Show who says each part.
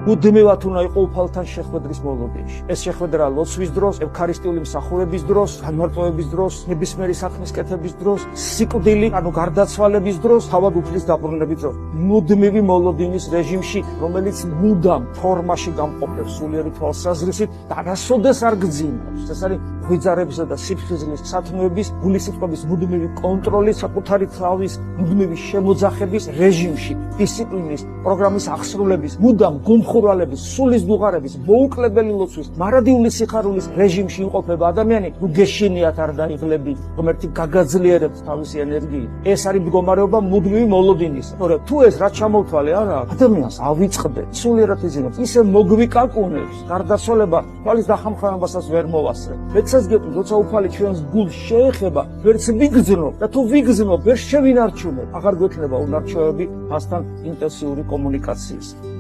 Speaker 1: მუდმივად უნდა იყო უფალთან შეხვედრის მოლოდინში. ეს შეხვედრა ლოცვის დროს, ევქარისტიული მსახურების დროს, განმარტოების დროს, ნებისმიერი საქმის კეთების დროს, სიკვდილი, გარდაცვალების დროს, თავად უფლის დაბრუნების დროს. მუდმივი მოლოდინის რეჟიმში, რომელიც მუდამ ფორმაში გამყოფებს სულიერი თვალსაზრისით და არასოდეს არ გძინავს. ეს არის ღვიძარებისა და სიფხიზლის სათნოების, გულისწყობის მუდმივი კონტროლი, საკუთარი თავის მუდმივი შემოძახების რეჟიმში, დისციპლინის, პროგრამის აღსრულების, მუდამ გულხურვალების, სულის დუღარების, მოუკლებელი ლოცვის, მარადიული სიხარულის რეჟიმში იმყოფება ადამიანი, თუ გეშინიათ არ დაიღლები, ღმერთი გაგაძლიერებს თავისი ენერგიით. ეს არის მდგომარეობა მუდმივი მოლოდინის. თორე თუ ეს რაც ჩამოვთვალე არა, ადამიანს ავიწყდე, სულიერად იზინებს, ისე მოგვიკაკუნებს, გარდაცვალება თვალის დახამხამებასაც ვერ მოვასწრებ. მეცაც გეტყვი, როცა უფალი ჩვენს გულს შეეხება, ვერც ვიგრძნობ და თუ ვიგრძნობ, ვერ შევინარჩუნებ. აღარ გვექნება უნარჩვევები მასთან ინტენსიური კომუნიკაციის.